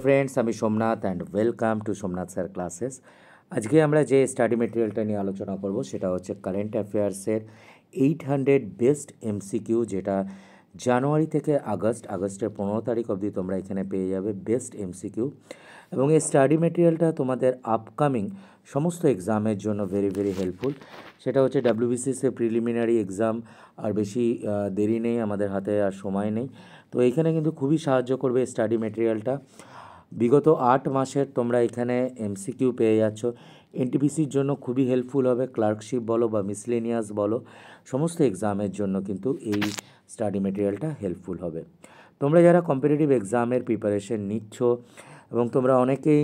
Friends, আমি Somnath and welcome to Somnath sir classes. আজকে আমরা যে স্টাডি মেটেরিয়ালটা নিয়ে আলোচনা করব সেটা হচ্ছে কারেন্ট অ্যাফেয়ার্সের 800 বেস্ট এমসিকিউ, যেটা জানুয়ারি থেকে আগস্টের 15 তারিখ অবধি তোমরা এখানে পেয়ে যাবে বেস্ট এমসিকিউ। এবং এই স্টাডি মেটেরিয়ালটা তোমাদের আপকামিং সমস্ত এক্সামের জন্য ভেরি ভেরি হেল্পফুল। সেটা হচ্ছে ডাব্লিউবিসিএসের প্রিলিমিনারি এক্সাম, আর বেশি দেরি নেই আমাদের হাতে, আর সময় নেই। তো এইখানে কিন্তু খুবই সাহায্য করবে স্টাডি মেটেরিয়ালটা। বিগত 8 মাসের তোমরা এখানে এমসিকিউ পেয়ে যাচ্ছ। এনটিপিসির জন্য খুবই হেল্পফুল হবে, ক্লার্কশিপ বলো বা মিসলেনিয়াস বলো, সমস্ত এক্সামের জন্য কিন্তু এই স্টাডি মেটেরিয়ালটা হেল্পফুল হবে। তোমরা যারা কম্পিটিটিভ এক্সামের প্রিপারেশন নিচ্ছ এবং তোমরা অনেকেই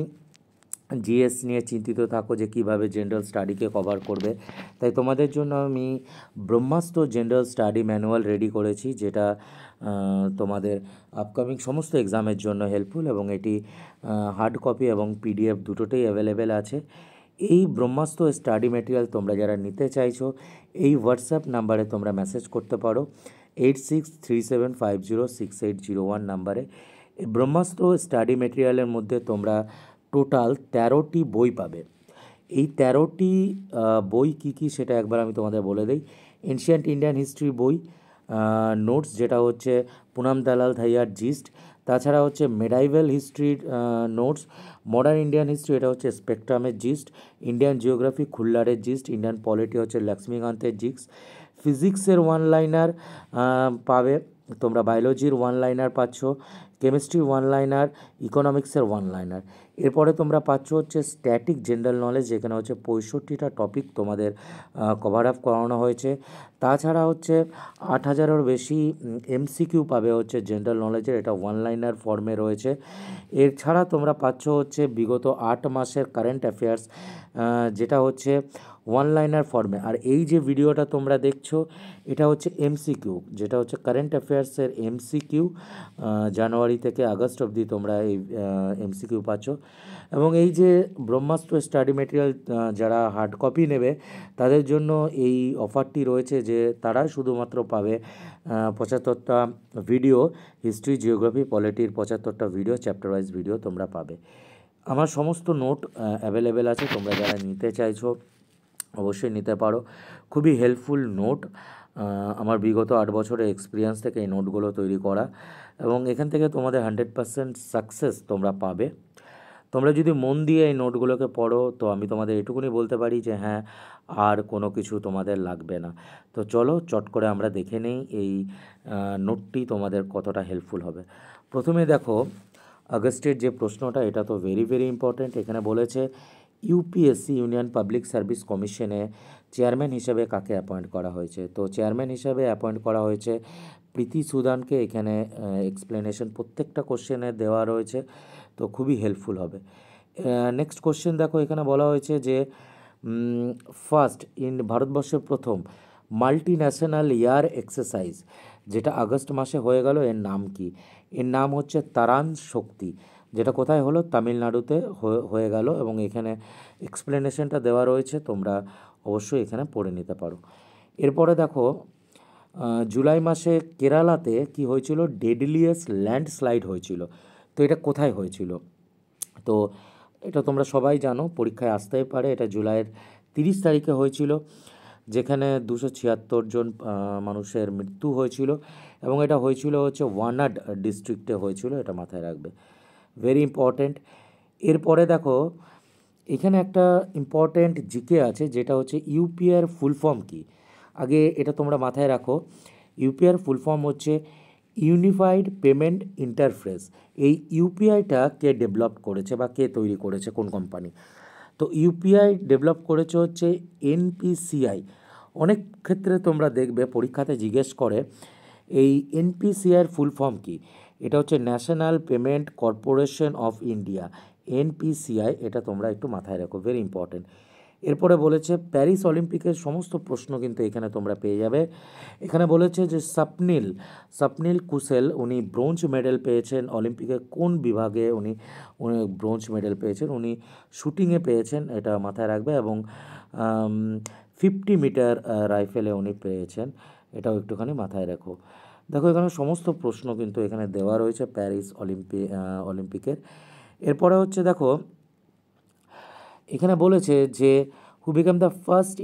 জিএস নিয়ে চিন্তিত থাকো যে কীভাবে জেনারেল স্টাডিকে কভার করবে, তাই তোমাদের জন্য আমি ব্রহ্মাস্ত্র জেনারেল স্টাডি ম্যানুয়াল রেডি করেছি, যেটা তোমাদের আপকামিং সমস্ত এক্সামের জন্য হেল্পফুল, এবং এটি হার্ড কপি এবং পিডিএফ দুটোতেই অ্যাভেলেবেল আছে। এই ব্রহ্মাস্ত্র স্টাডি ম্যাটেরিয়াল তোমরা যারা নিতে চাইছো, এই হোয়াটসঅ্যাপ নাম্বারে তোমরা মেসেজ করতে পারো 8637506801 নাম্বারে। এই ব্রহ্মাস্ত্র স্টাডি ম্যাটেরিয়ালের মধ্যে তোমরা টোটাল 13টি বই পাবে। এই 13টি বই কী কী সেটা একবার আমি তোমাদের বলে দিই। এনশিয়ান্ট ইন্ডিয়ান হিস্ট্রি বই, নোটস যেটা হচ্ছে পুনাম দালাল ধাইয়ার জিস্ট, তাছাড়া হচ্ছে মেডাইভেল হিস্ট্রির নোটস, মডার্ন ইন্ডিয়ান হিস্ট্রি এটা হচ্ছে স্পেকট্রামের জিস্ট, ইন্ডিয়ান জিওগ্রাফি খুল্লারের জিস্ট, ইন্ডিয়ান পলিটি হচ্ছে লক্ষ্মীকান্তের জিস্ট, ফিজিক্সের ওয়ান লাইনার পাবে তোমরা, বায়োলজির ওয়ান লাইনার পাচ্ছ, কেমিস্ট্রির ওয়ান লাইনার, ইকোনমিক্সের ওয়ান লাইনার। এরপরে তোমরা পাচ্ছ হচ্ছে স্ট্যাটিক জেনারেল নলেজ, যেখানে হচ্ছে 65টা টপিক তোমাদের কভার আপ করানো হয়েছে। তাছাড়া হচ্ছে 8,000-এরও বেশি এমসিকিউ পাবে হচ্ছে জেনারেল নলেজের, এটা ওয়ান লাইনার ফর্মে রয়েছে। এছাড়া তোমরা পাচ্ছ হচ্ছে বিগত 8 মাসের কারেন্ট অ্যাফেয়ার্স, যেটা হচ্ছে ওয়ান লাইনার ফর্মে। আর এই যে ভিডিওটা তোমরা দেখছো এটা হচ্ছে এমসিকিউ, যেটা হচ্ছে কারেন্ট অ্যাফেয়ার্সের এমসিকিউ, জানুয়ারি থেকে আগস্ট অবধি তোমরা এই এমসিকিউ পাচ্ছ। এবং এই যে ব্রহ্মাস্ত্র স্টাডি মেটেরিয়াল যারা হার্ড কপি নেবে তাদের জন্য এই অফারটি রয়েছে যে তারা শুধুমাত্র পাবে 75টা ভিডিও, হিস্ট্রি জিওগ্রাফি পলিটির 75টা ভিডিও, চ্যাপ্টার ওয়াইজ ভিডিও তোমরা পাবে। আমার সমস্ত নোট অ্যাভেলেবেল আছে, তোমরা যারা নিতে চাইছো অবশ্যই নিতে পারো। খুবই হেল্পফুল নোট, আমার বিগত 8 বছরের এক্সপিরিয়েন্স থেকে এই নোটগুলো তৈরি করা, এবং এখান থেকে তোমাদের 100% সাকসেস তোমরা পাবে। তোমরা যদি মন দিয়ে এই নোটগুলোকে পড়ো তো আমি তোমাদের এটুকুনি বলতে পারি যে হ্যাঁ, আর কোনো কিছু তোমাদের লাগবে না। তো চলো চট করে আমরা দেখে নেই এই নোটটি তোমাদের কতটা হেল্পফুল হবে। প্রথমে দেখো আগস্টের যে প্রশ্নটা, এটা তো ভেরি ভেরি ইম্পর্ট্যান্ট। এখানে বলেছে ইউপিএসসি ইউনিয়ন পাবলিক সার্ভিস কমিশনে চেয়ারম্যান হিসেবে কাকে অ্যাপয়েন্ট করা হয়েছে। তো চেয়ারম্যান হিসেবে অ্যাপয়েন্ট করা হয়েছে প্রীতি সুদানকে। এখানে এক্সপ্লেনেশন প্রত্যেকটা কোশ্চেনে দেওয়া রয়েছে, তো খুবই হেল্পফুল হবে। নেক্সট কোশ্চেন দেখো, এখানে বলা হয়েছে যে ফার্স্ট ভারতবর্ষের প্রথম মাল্টি ন্যাশনাল ইয়ার এক্সারসাইজ, যেটা আগস্ট মাসে হয়ে গেল, এর নাম কি? এর নাম হচ্ছে তারান শক্তি, যেটা কোথায় হলো? তামিলনাড়ুতে হয়ে গেল, এবং এখানে এক্সপ্লেনেশনটা দেওয়া রয়েছে, তোমরা অবশ্যই এখানে পড়ে নিতে পারো। এরপরে দেখো জুলাই মাসে কেরালাতে কি হয়েছিল? ডেডলিয়েস্ট ল্যান্ডস্লাইড হয়েছিল। তো এটা কোথায় হয়েছিল? তো এটা তোমরা সবাই জানো, পরীক্ষায় আসতেই পারে। এটা জুলাইয়ের 30 তারিখে হয়েছিল, যেখানে 276 জন মানুষের মৃত্যু হয়েছিল, এবং এটা হয়েছিল হচ্ছে ওয়ানাড ডিস্ট্রিক্টে হয়েছিল, এটা মাথায় রাখবে, ভেরি ইম্পর্ট্যান্ট। এরপরে দেখো এখানে একটা ইম্পর্ট্যান্ট জিকে আছে, যেটা হচ্ছে ইউপিআইয়ের ফুল ফর্ম কী। আগে এটা তোমরা মাথায় রাখো, ইউপিআইয়ের ফুল ফর্ম হচ্ছে ইউনিফাইড পেমেন্ট ইন্টারফেস। এই ইউপিআইটা কে ডেভেলপ করেছে বা কে তৈরি করেছে, কোন কোম্পানি? তো ইউপিআই ডেভেলপ করেছে হচ্ছে এনপিসিআই। অনেক ক্ষেত্রে তোমরা দেখবে পরীক্ষাতে জিজ্ঞেস করে এই এনপিসিআইয়ের ফুল ফর্ম কী। এটা হচ্ছে national payment corporation of India, NPCI. এটা তোমরা একটু মাথায় রাখো, ভেরি ইম্পর্টেন্ট। এরপরে বলেছে প্যারিস অলিম্পিকের সমস্ত প্রশ্ন কিন্তু এখানে তোমরা পেয়ে যাবে। এখানে বলেছে যে স্বপ্নিল কুসেল উনি ব্রোঞ্জ মেডেল পেয়েছেন অলিম্পিকে। কোন বিভাগে উনি ব্রোঞ্জ মেডেল পেয়েছেন? উনি শুটিংয়ে পেয়েছেন, এটা মাথায় রাখবে, এবং 50 মিটার রাইফেলে উনি পেয়েছেন, এটাও একটুখানি মাথায় রাখো। দেখো এখানে সমস্ত প্রশ্ন কিন্তু এখানে দেওয়া রয়েছে প্যারিস অলিম্পিকের। এরপরে হচ্ছে দেখো এখানে বলেছে যে who became the first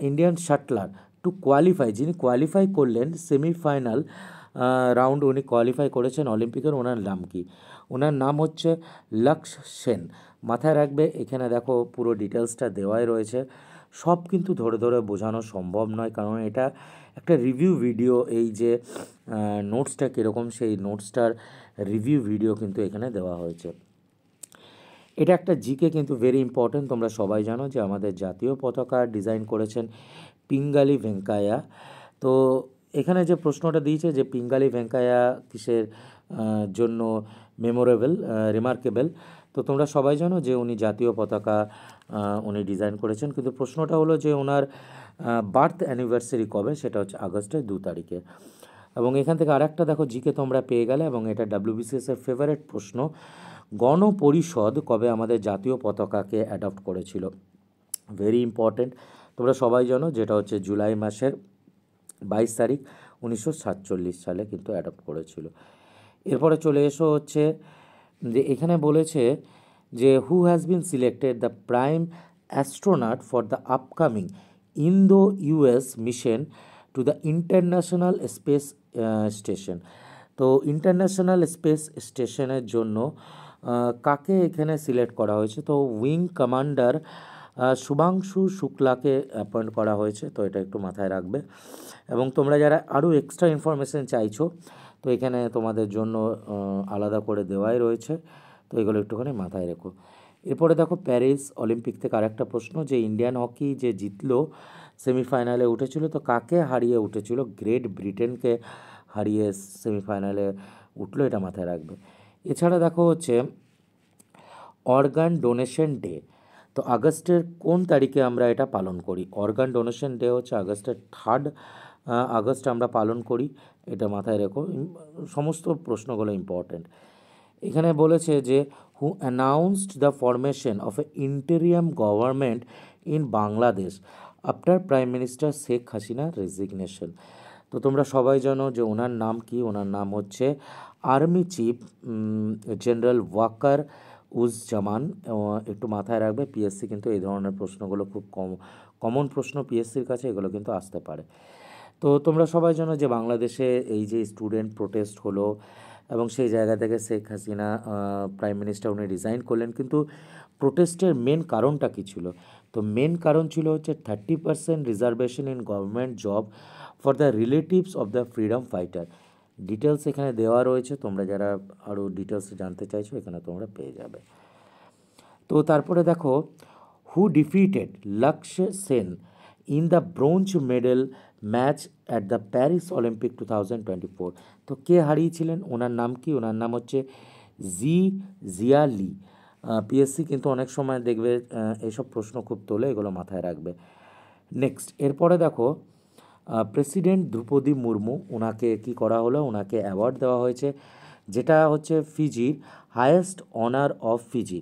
Indian shuttler to qualify, যিনি কোয়ালিফাই করলেন সেমিফাইনাল রাউন্ড, উনি কোয়ালিফাই করেছেন অলিম্পিকের, ওনার নাম কি? ওনার নাম হচ্ছে লক্ষ্য সেন। মাথায় রাখবে, এখানে দেখো পুরো ডিটেলসটা দেওয়াই রয়েছে। সব কিন্তু ধরে ধরে বোঝানো সম্ভব নয়, কারণ এটা একটা রিভিউ ভিডিও। এই যে নোটসটা কীরকম, সেই নোটসটার রিভিউ ভিডিও কিন্তু এখানে দেওয়া হয়েছে। এটা একটা জিকে কিন্তু ভেরি ইম্পর্ট্যান্ট। তোমরা সবাই জানো যে আমাদের জাতীয় পতাকা ডিজাইন করেছেন পিঙ্গালি ভেঙ্কাইয়া। তো এখানে যে প্রশ্নটা দিয়েছে যে পিঙ্গালি ভেঙ্কাইয়া কিসের জন্য মেমোরেবল, রিমার্কেবল, তো তোমরা সবাই জানো যে উনি জাতীয় পতাকা উনি ডিজাইন করেছেন, কিন্তু প্রশ্নটা হলো যে ওনার বার্থ অ্যানিভার্সারি কবে, সেটা হচ্ছে আগস্টের 2 তারিখে। এবং এখান থেকে আরেকটা দেখো জিকে তোমরা পেয়ে গেলে, এবং এটা WBCS-এর ফেভারিট প্রশ্ন, গণপরিষদ কবে আমাদের জাতীয় পতাকাকে অ্যাডপ্ট করেছিল? ভেরি ইম্পর্টেন্ট, তোমরা সবাই জানো যেটা হচ্ছে জুলাই মাসের 22 তারিখ 1947 সালে কিন্তু অ্যাডপ্ট করেছিল। এরপরে চলে এসো হচ্ছে যে এখানে বলেছে যে who has been selected the prime astronaut for the upcoming Indo US mission to the international space station. তো ইন্টারন্যাশনাল স্পেস স্টেশনের জন্য কাকে এখানে সিলেক্ট করা হয়েছে? তো উইং কমান্ডার শুভাংশু শুক্লাকে অ্যাপয়েন্ট করা হয়েছে, তো এটা একটু মাথায় রাখবে। এবং তোমরা যারা আরও এক্সট্রা ইনফরমেশান চাইছো, তো এখানে তোমাদের জন্য আলাদা করে দেওয়াই রয়েছে, তো এগুলো একটুখানি মাথায় রেখো। এরপরে দেখো প্যারিস অলিম্পিক থেকে আরেকটা প্রশ্ন, যে ইন্ডিয়ান হকি যে জিতলো সেমিফাইনালে উঠেছিল, তো কাকে হারিয়ে উঠেছিল? গ্রেট ব্রিটেনকে হারিয়ে সেমিফাইনালে উঠলো, এটা মাথায় রাখবে। এছাড়া দেখো হচ্ছে অর্গান ডোনেশন ডে, তো আগস্টের কোন তারিখে আমরা এটা পালন করি? অর্গান ডোনেশন ডে হচ্ছে আগস্টের 3 আগস্ট আমরা পালন করি, এটা মাথায় রেখো। সমস্ত প্রশ্নগুলো ইম্পর্ট্যান্ট। এখানে বলেছে যে who announced the formation of a interim government in Bangladesh after prime minister Sheikh হাসিনার রেজিগনেশন। তো তোমরা সবাই জানো যে ওনার নাম কি? ওনার নাম হচ্ছে army chief general Waker Uzzaman. একটু মাথায় রাখবে, পিএসসি কিন্তু এই ধরনের প্রশ্নগুলো খুব কমন প্রশ্ন পিএসসির কাছে, এগুলো কিন্তু আসতে পারে। তো তোমরা সবাই জানো যে বাংলাদেশে এই যে স্টুডেন্ট প্রোটেস্ট হলো, এবং সেই জায়গা থেকে শেখ হাসিনা প্রাইম মিনিস্টার উনি রিজাইন করলেন, কিন্তু প্রোটেস্টের মেন কারণটা কী ছিল? তো মেন কারণ ছিল হচ্ছে 30% reservation in government job for the relatives of the freedom fighter. Details এখানে দেওয়া রয়েছে, তোমরা যারা আরও ডিটেলস জানতে চাইছো এখানে তোমরা পেয়ে যাবে। তো তারপরে দেখো হু ডিফিটেড লক্ষ্য Sen in the bronze medal match at the Paris Olympic 2024। তো কে হারিয়েছিলেন? ওনার নাম কি? ওনার নাম হচ্ছে জিয়া লি। পিএসসি কিন্তু অনেক সময় দেখবে এইসব প্রশ্ন খুব তোলে, এগুলো মাথায় রাখবে। নেক্সট, এরপরে দেখো প্রেসিডেন্ট দ্রৌপদী মুর্মু, ওনাকে কি করা হলো? ওনাকে অ্যাওয়ার্ড দেওয়া হয়েছে, যেটা হচ্ছে ফিজির হায়েস্ট অনার অফ ফিজি,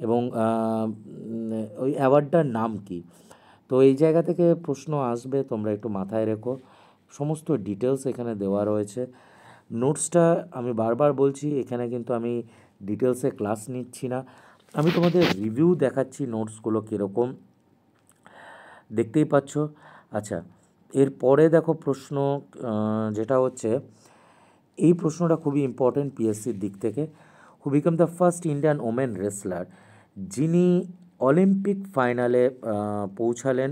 এবং ওই অ্যাওয়ার্ডটার নাম কি? তো এই জায়গা থেকে প্রশ্ন আসবে, তোমরা একটু মাথায় রেখো। সমস্ত ডিটেলস এখানে দেওয়া রয়েছে। নোটসটা আমি বারবার বলছি, এখানে কিন্তু আমি ডিটেলসে ক্লাস নিচ্ছি না, আমি তোমাদের রিভিউ দেখাচ্ছি নোটসগুলো কীরকম, দেখতেই পাচ্ছ। আচ্ছা, এরপরে দেখো প্রশ্ন যেটা হচ্ছে, এই প্রশ্নটা খুবই ইম্পর্টেন্ট পিএসসির দিক থেকে। Who became the first Indian women wrestler, যিনি অলিম্পিক ফাইনালে পৌঁছালেন,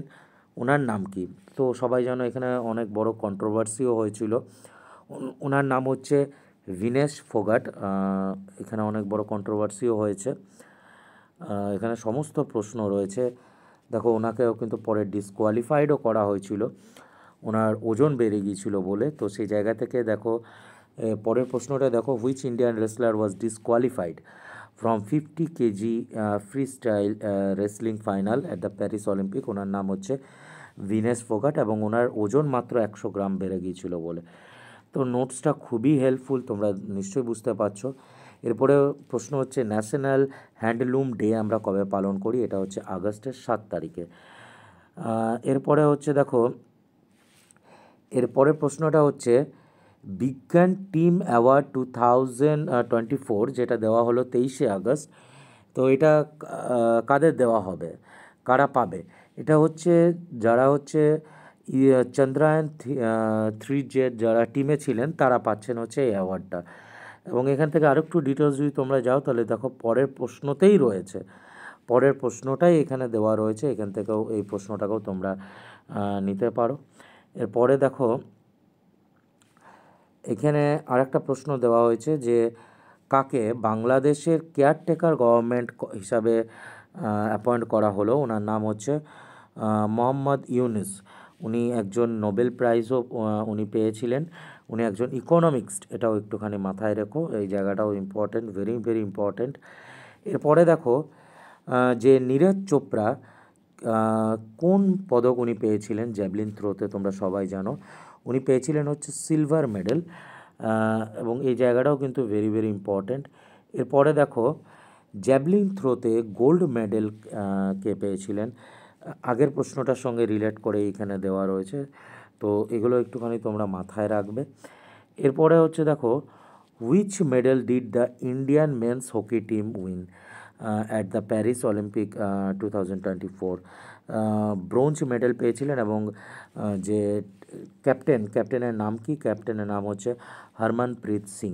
ওনার নাম কি? তো সবাই জানো এখানে অনেক বড় কন্ট্রোভার্সিও হয়েছিল। ওনার নাম হচ্ছে ভিনেশ ফোগাট। এখানে অনেক বড় কন্ট্রোভার্সিও হয়েছে, এখানে সমস্ত প্রশ্ন রয়েছে। দেখো ওনাকেও কিন্তু পরে ডিসকোয়ালিফাইডও করা হয়েছিল, ওনার ওজন বেড়ে গিয়েছিল বলে। তো সেই জায়গা থেকে দেখো পরের প্রশ্নটা দেখো, which Indian wrestler was disqualified from 50 kg freestyle wrestling final at the Paris Olympic? ওনার নাম হচ্ছে ভিনেশ ফোগাট, এবং ওনার ওজন মাত্র 100 গ্রাম বেড়ে গিয়েছিল বলে। তো নোটসটা খুবই হেল্পফুল, তোমরা নিশ্চয়ই বুঝতে পারছো। এরপরে প্রশ্ন হচ্ছে ন্যাশনাল হ্যান্ডলুম ডে আমরা কবে পালন করি? এটা হচ্ছে আগস্টের 7 তারিখে। এরপরে হচ্ছে দেখো, এরপরের প্রশ্নটা হচ্ছে বিজ্ঞান টিম অ্যাওয়ার্ড 2024 যেটা দেওয়া হলো 23শে আগস্ট। তো এটা কাদের দেওয়া হবে, কারা পাবে? এটা হচ্ছে যারা হচ্ছে চন্দ্রায়ন 3 যারা টিমে ছিলেন তারা পাচ্ছেন হচ্ছে এই অ্যাওয়ার্ডটা। এবং এখান থেকে আরও একটু ডিটেলস যদি তোমরা যাও তাহলে দেখো পরের প্রশ্নতেই রয়েছে, পরের প্রশ্নটাই এখানে দেওয়া রয়েছে, এখান থেকেও এই প্রশ্নটাকেও তোমরা নিতে পারো। এরপরে দেখো এখানে আরেকটা প্রশ্ন দেওয়া হয়েছে যে কাকে বাংলাদেশের কেয়ারটেকার গভর্নমেন্ট হিসাবে অ্যাপয়েন্ট করা হলো। ওনার নাম হচ্ছে মোহাম্মদ ইউনুস। উনি একজন নোবেল প্রাইজও উনি পেয়েছিলেন। উনি একজন ইকোনমিক্সট, এটাও একটুখানি মাথায় রেখো, এই জায়গাটাও ইম্পর্ট্যান্ট, ভেরি ভেরি ইম্পর্ট্যান্ট। এরপরে দেখো যে নীরজ চোপড়া কোন পদক উনি পেয়েছিলেন জ্যাভলিন থ্রোতে, তোমরা সবাই জানো উনি পেয়েছিলেন হচ্ছে সিলভার মেডেল, এবং এই জায়গাটাও কিন্তু ভেরি ভেরি ইম্পর্ট্যান্ট। এরপরে দেখো জ্যাভলিন থ্রোতে গোল্ড মেডেল কে পেয়েছিলেন, আগের প্রশ্নটার সঙ্গে রিলেট করে এইখানে দেওয়া রয়েছে, তো এগুলো একটুখানি তোমরা মাথায় রাখবে। এরপরে হচ্ছে দেখো which medal did the Indian men's hockey team win at the Paris Olympic 2024? Bronze medal পেয়েছিলেন, এবং যে ক্যাপ্টেনের নাম কি? ক্যাপ্টেনের নাম হচ্ছে হরমনপ্রীত সিং।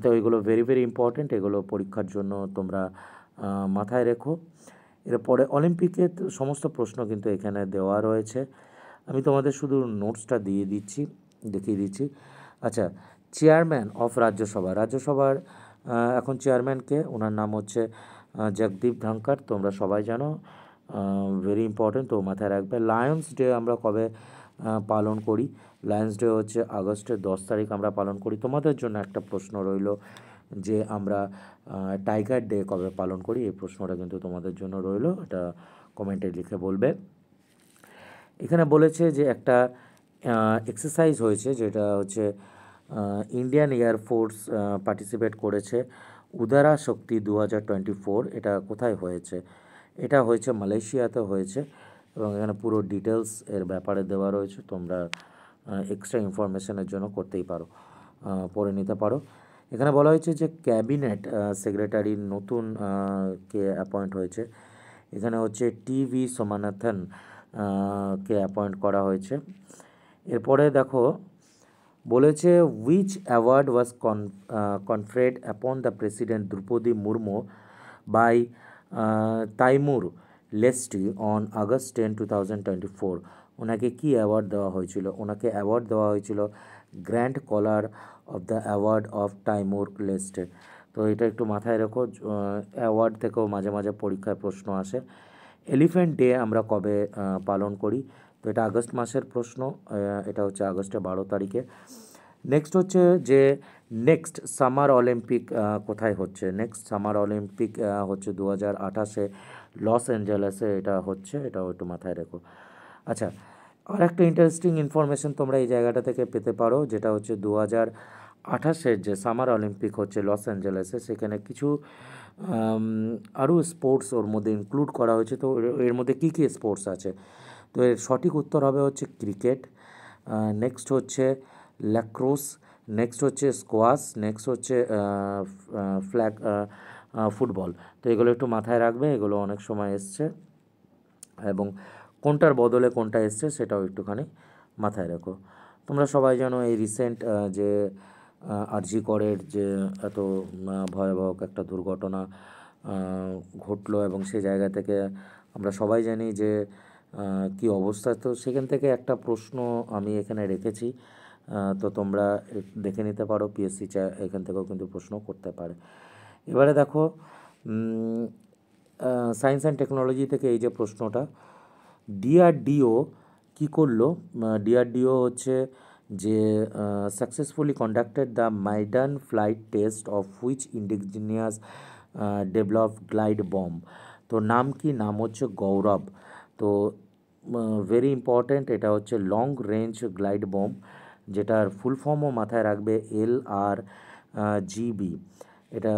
তো এগুলো ভেরি ভেরি ইম্পর্ট্যান্ট, এগুলো পরীক্ষার জন্য তোমরা মাথায় রেখো। এরপরে অলিম্পিকের সমস্ত প্রশ্ন কিন্তু এখানে দেওয়া রয়েছে, আমি তোমাদের শুধু নোটসটা দেখিয়ে দিচ্ছি। আচ্ছা, চেয়ারম্যান অফ রাজ্যসভার এখন চেয়ারম্যানকে, ওনার নাম হচ্ছে জগদীপ ধনখড়, তোমরা সবাই জানো, ভেরি ইম্পর্ট্যান্ট, তো মাথায় রাখবে। লায়ন্স ডে আমরা কবে পালন করি? লায়ন্স ডে হচ্ছে আগস্টের 10 তারিখ আমরা পালন করি। তোমাদের জন্য একটা প্রশ্ন রইল যে আমরা টাইগার ডে কবে পালন করি, এই প্রশ্নটা কিন্তু তোমাদের জন্য রইল, এটা কমেন্টে লিখে বলবে। এখানে বলেছে যে একটা এক্সারসাইজ হয়েছে, যেটা হচ্ছে ইন্ডিয়ান এয়ারফোর্স পার্টিসিপেট করেছে, উদারা শক্তি 2024, এটা কোথায় হয়েছে? এটা হয়েছে মালয়েশিয়াতে হয়েছে, এবং এখানে পুরো ডিটেলস এর ব্যাপারে দেওয়া রয়েছে, তোমরা এক্সট্রা ইনফরমেশনের জন্য করতেই পারো, পড়ে নিতে পারো। এখানে বলা হয়েছে যে ক্যাবিনেট সেক্রেটারি নতুন কে অ্যাপয়েন্ট হয়েছে, এখানে হচ্ছে টিভি সোমানাথন কে অ্যাপয়েন্ট করা হয়েছে। এরপরে দেখো বলেছে which award was conferred upon the president Droupadi Murmu by Timor Leste on August 10, 2024? ওনাকে কি অ্যাওয়ার্ড দেওয়া হয়েছিল? ওনাকে অ্যাওয়ার্ড দেওয়া হয়েছিল grand collar of the award of Timor Leste. তো এটা একটু মাথায় রেখো, অ্যাওয়ার্ড থেকেও মাঝে মাঝে পরীক্ষায় প্রশ্ন আসে। এলিফ্যান্ট ডে আমরা কবে পালন করি? তো এটা আগস্ট মাসের প্রশ্ন, এটা হচ্ছে আগস্টের 12 তারিখে। নেক্সট হচ্ছে যে নেক্সট সামার অলিম্পিক কোথায় হচ্ছে? নেক্সট সামার অলিম্পিক হচ্ছে 2028-এ লস অ্যাঞ্জেলেসে এটা হচ্ছে, এটাও একটু মাথায় রেখো। আচ্ছা, আর একটা ইন্টারেস্টিং ইনফরমেশন তোমরা এই জায়গাটা থেকে পেতে পারো, যেটা হচ্ছে 2028-এর যে সামার অলিম্পিক হচ্ছে লস অ্যাঞ্জেলেসে, সেখানে কিছু আরও স্পোর্টস ওর মধ্যে ইনক্লুড করা হয়েছে। তো এর মধ্যে কী কী স্পোর্টস আছে? তো এর সঠিক উত্তর হবে হচ্ছে ক্রিকেট, নেক্সট হচ্ছে ল্যাক্রোস, নেক্সট হচ্ছে স্কোয়াশ, নেক্সট হচ্ছে ফ্ল্যাগ ফুটবল। তো এগুলো একটু মাথায় রাখবে, এগুলো অনেক সময় এসছে, এবং কোনটার বদলে কোনটা এসছে সেটাও একটুখানি মাথায় রাখো। তোমরা সবাই জানো এই রিসেন্ট যে আরজি করের যে এত ভয়াবহ একটা দুর্ঘটনা ঘটলো, এবং সেই জায়গা থেকে আমরা সবাই জানি যে কী অবস্থা। তো সেখান থেকে একটা প্রশ্ন আমি এখানে রেখেছি, তো তোমরা দেখে নিতে পারো, পিএসসি এখান থেকেও কিন্তু প্রশ্ন করতে পারে। এবারে দেখো সায়েন্স অ্যান্ড টেকনোলজি থেকে এই যে প্রশ্নটা, ডিআরডিও কী করলো? ডিআরডিও হচ্ছে যে successfully conducted the maiden flight test of which indigenous developed glide bomb. তো নাম কি? নাম হচ্ছে গৌরব। তো ভেরি ইম্পর্ট্যান্ট, এটা হচ্ছে লং রেঞ্জ গ্লাইড বম্ব, যেটার ফুল ফর্মও মাথায় রাখবে LRGB। এটা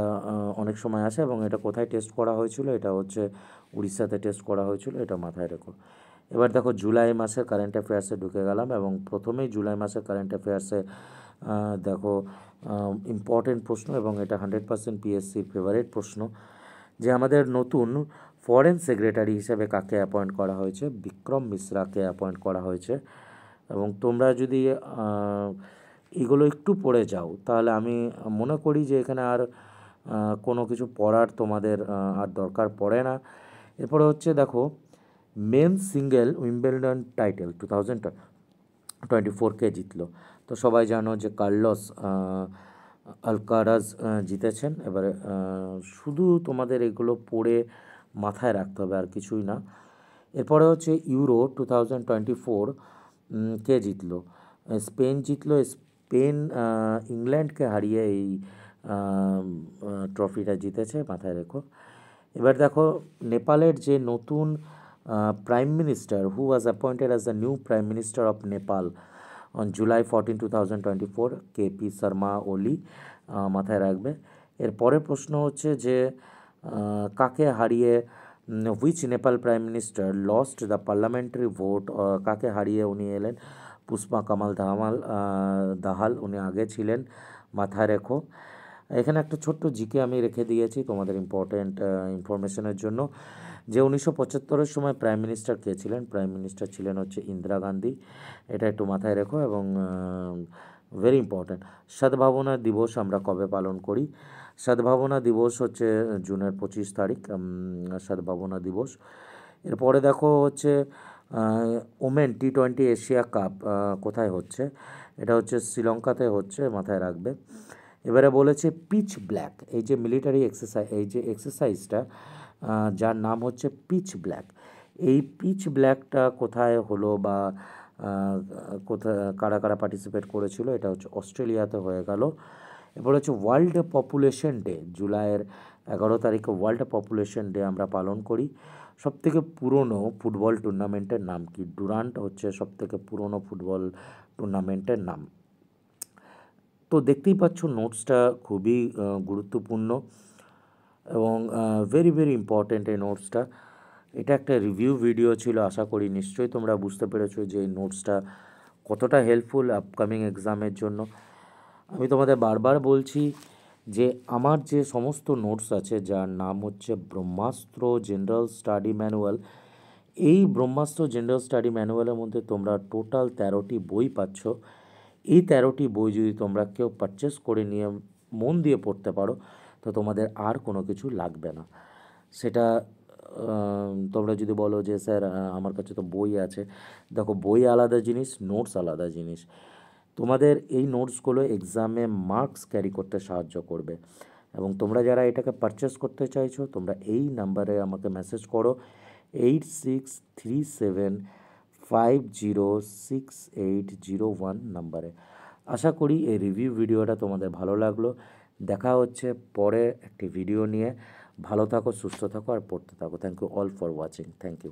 অনেক সময় আসে, এবং এটা কোথায় টেস্ট করা হয়েছিল? এটা হচ্ছে উড়িষ্যাতে টেস্ট করা হয়েছিল, এটা মাথায় রেখো। এবার দেখো জুলাই মাসের কারেন্ট অ্যাফেয়ার্সে ঢুকে গেলাম, এবং প্রথমেই জুলাই মাসের কারেন্ট অ্যাফেয়ার্সে দেখো ইম্পর্টেন্ট প্রশ্ন এবং এটা 100% পিএসসির ফেভারিট প্রশ্ন, যে আমাদের নতুন ফরেন সেক্রেটারি হিসেবে কাকে অ্যাপয়েন্ট করা হয়েছে? বিক্রম মিশ্রাকে অ্যাপয়েন্ট করা হয়েছে। এবং তোমরা যদি এগুলো একটু পড়ে যাও তাহলে আমি মনে করি যে এখানে আর কোনো কিছু পড়ার তোমাদের আর দরকার পড়ে না। এরপরে হচ্ছে দেখো মেন সিঙ্গেল উইম্বেলডন টাইটেল 2024 কে জিতলো? তো সবাই জানো যে কার্লোস আলকারাজ জিতেছেন। এবারে শুধু তোমাদের এগুলো পড়ে মাথায় রাখতে হবে, আর কিছুই না। এরপরে হচ্ছে ইউরো 2024 কে জিতলো? স্পেন জিতলো। স্পেন ইংল্যান্ডকে হারিয়ে এই ট্রফিটা জিতেছে, মাথায় রেখো। এবার দেখো নেপালের যে নতুন prime minister, who was appointed as the new prime minister of Nepal on July 14, 2024, KP Sharma ওলি, মাথায় রাখবে। এর পরের প্রশ্ন হচ্ছে যে কাকে হারিয়ে which Nepal prime minister lost the parliamentary vote? কাকে হারিয়ে উনি এলেন? পুষ্পা কামাল দাহাল, উনি আগে ছিলেন, মাথায় রেখো। এখানে একটা ছোট্ট জিকে আমি রেখে দিয়েছি তোমাদের ইম্পর্ট্যান্ট ইনফরমেশনের জন্য, যে 1975-এর সময় প্রাইম মিনিস্টার কে ছিলেন? প্রাইম মিনিস্টার ছিলেন হচ্ছে ইন্দিরা গান্ধী, এটা একটু মাথায় রেখো। এবং ভেরি ইম্পর্ট্যান্ট, সদ্ভাবনা দিবস আমরা কবে পালন করি? সদ্ভাবনা দিবস হচ্ছে জুনের 25 তারিখ, সদ্ভাবনা দিবস। এরপরে দেখো হচ্ছে ওমেন T20 এশিয়া কাপ কোথায় হচ্ছে? এটা হচ্ছে শ্রীলঙ্কাতে হচ্ছে, মাথায় রাখবে। এবারে বলেছে পিচ ব্ল্যাক, এই যে মিলিটারি এক্সারসাইজ, এই যে এক্সারসাইজটা যার নাম হচ্ছে পিচ ব্ল্যাক, এই পিচ ব্ল্যাকটা কোথায় হলো বা কোথায় কারা কারা পার্টিসিপেট করেছিল? এটা হচ্ছে অস্ট্রেলিয়াতে হয়ে গেল। এরপর হচ্ছে ওয়ার্ল্ড পপুলেশন ডে, জুলাইয়ের 11 তারিখে ওয়ার্ল্ড পপুলেশন ডে আমরা পালন করি। সবথেকে পুরনো ফুটবল টুর্নামেন্টের নাম কি? ডুরান্ট হচ্ছে সবথেকে পুরনো ফুটবল টুর্নামেন্টের নাম। তো দেখতেই পাচ্ছ নোটসটা খুবই গুরুত্বপূর্ণ এবং ভেরি ভেরি ইম্পর্ট্যান্ট এই নোটসটা। এটা একটা রিভিউ ভিডিও ছিল, আশা করি নিশ্চয়ই তোমরা বুঝতে পেরেছো যে এই নোটসটা কতটা হেল্পফুল আপকামিং এক্সামের জন্য। আমি তোমাদের বারবার বলছি যে আমার যে সমস্ত নোটস আছে, যার নাম হচ্ছে ব্রহ্মাস্ত্র জেনারেল স্টাডি ম্যানুয়াল, এই ব্রহ্মাস্ত্র জেনারেল স্টাডি ম্যানুয়ালের মধ্যে তোমরা টোটাল 13টি বই পাচ্ছ। এই 13টি বই যদি তোমরা কেউ পারচেস করে নিয়ে মন দিয়ে পড়তে পারো, তো তোমাদের আর কোনো কিছু লাগবে না। সেটা তোমরা যদি বলো যে স্যার আমার কাছে তো বই আছে, দেখো বই আলাদা জিনিস, নোটস আলাদা জিনিস। তোমাদের এই নোটসগুলো এক্সামে মার্কস ক্যারি করতে সাহায্য করবে। এবং তোমরা যারা এটাকে পারচেস করতে চাইছো, তোমরা এই নাম্বারে আমাকে মেসেজ করো 8637506801 নাম্বারে। আশা করি এই রিভিউ ভিডিওটা তোমাদের ভালো লাগলো। দেখা হচ্ছে পরে একটি ভিডিও নিয়ে। ভালো থাকো, সুস্থ থাকো আর পড়তে থাকো। Thank you all for watching. Thank you.